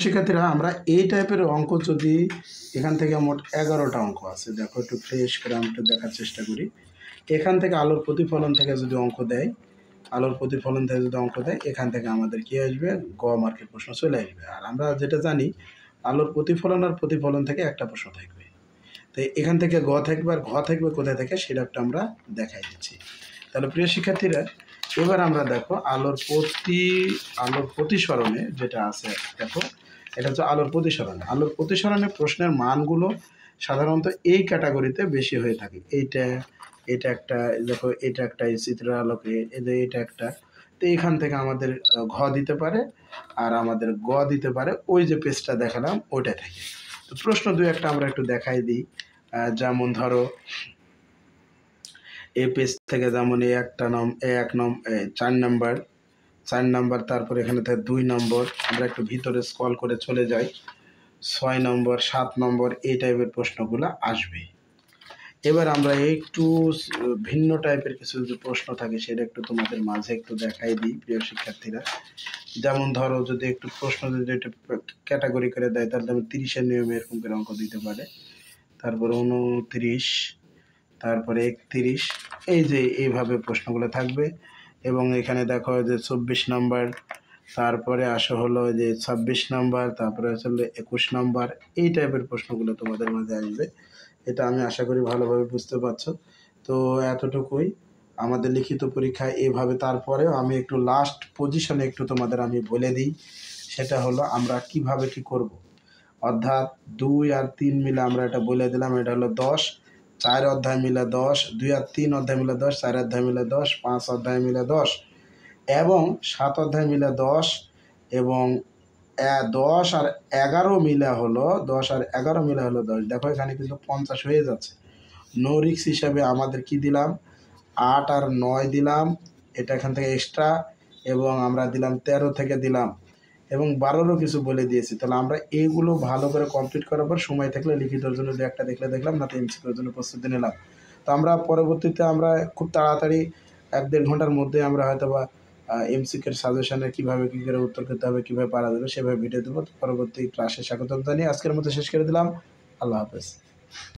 শিক্ষার্থীরা আমরা এই টাইপের অঙ্ক যদি এখান থেকে মোট 11টা অঙ্ক আছে, দেখো একটু ফ্রেশ করে আমি একটু দেখার চেষ্টা করি। এখান থেকে আলোর প্রতিফলন থেকে যদি অঙ্ক দেয়, আলোর প্রতিফলন থেকে যদি অঙ্ক দেয়, এখান থেকে আমাদের কি আসবে, গ মার্কের প্রশ্ন চলে আসবে। আর আমরা যেটা জানি আলোর প্রতিফলন আর প্রতিফলন থেকে একটা প্রশ্ন থাকবে, তো এখান থেকে গ থাকবে, আর ঘ থাকবে কোথায় থেকে সেটা একটা আমরা দেখাই দিচ্ছি। তাহলে প্রিয় শিক্ষার্থীরা, এবার আমরা দেখো আলোর প্রতিসরণে যেটা আছে, দেখো এটা হচ্ছে আলোর প্রতিসরণ। আলোর প্রতিসরণে প্রশ্নের মানগুলো সাধারণত এই ক্যাটাগরিতে বেশি হয়ে থাকে। এটা একটা, দেখো এটা একটা, এই চিত্র আলোকে এটা একটা। তো এখান থেকে আমাদের ঘ দিতে পারে, আর আমাদের গ দিতে পারে, ওই যে পেজটা দেখালাম ওইটা থেকে। তো প্রশ্ন দুই একটা আমরা একটু দেখাই দিই। যেমন ধরো এই পেজ থেকে, যেমন এই একটা চার নাম্বার, তারপর এখানে থেকে 2 নম্বর, আমরা একটু ভিতরে স্ক্রল করে চলে যাই, 6 নম্বর, 7 নম্বর, এই টাইপের প্রশ্নগুলো আসবে। এবার আমরা একটু ভিন্ন টাইপের কিছু যদি প্রশ্ন থাকে সেটা একটু তোমাদের মাঝে একটু দেখাই দিই প্রিয় শিক্ষার্থীরা। যেমন ধরো যদি একটু প্রশ্ন যদি একটু ক্যাটাগরি করে দেয়, তাহলে আমি 30-এর নিয়মে এরকম করে অঙ্ক দিতে পারে, তারপরে 29, তারপরে 31, এই যে এইভাবে প্রশ্নগুলো থাকবে। এবং এখানে দেখো যে 24 নম্বর, তারপরে আসা হলো যে 26 নম্বর, তারপরে আসলে 21 নম্বর, এই টাইপের প্রশ্নগুলো তোমাদের মাঝে আসবে। এটা আমি আশা করি ভালোভাবে বুঝতে পারছো। তো এতটুকুই আমাদের লিখিত পরীক্ষা এভাবে। তারপরেও আমি একটু লাস্ট পজিশনে একটু তোমাদের আমি বলে দিই, সেটা হলো আমরা কিভাবে কি করব। অর্থাৎ 2 আর 3 মিলে আমরা এটা বলে দিলাম, এটা হলো 10, 4 অধ্যায় মিলে 10, 2 আর 3 অধ্যায় মিলে 10, 4 অধ্যায় মিলে 10, 5 অধ্যায় মিলে 10, এবং 7 অধ্যায় মিলে 10, এবং 10 আর 11 মিলে হলো 10। দেখো এখানে কিন্তু 50 হয়ে যাচ্ছে। নো রিস্ক হিসাবে আমাদের কি দিলাম, 8 আর 9 দিলাম, এটা এখান থেকে এক্সট্রা, এবং আমরা দিলাম 13 থেকে দিলাম, এবং 12রও কিছু বলে দিয়েছি। তাহলে আমরা এইগুলো ভালো করে কমপ্লিট করার পর সময় থাকলে লিখিতর জন্য দু একটা দেখলাম, না তো এমসিকিউর জন্য প্রস্তুতি নিলাম। তো আমরা পরবর্তীতে আমরা খুব তাড়াতাড়ি 1-1.5 ঘন্টার মধ্যে আমরা হয়তো বা এমসিকিউর সাজেশনে কীভাবে কী করে উত্তর করতে হবে, কীভাবে পারা যাবে সেভাবে ভিডিও দেবো। পরবর্তী ক্লাসে স্বাগতম জানিয়ে আজকের মতো শেষ করে দিলাম। আল্লাহ হাফেজ।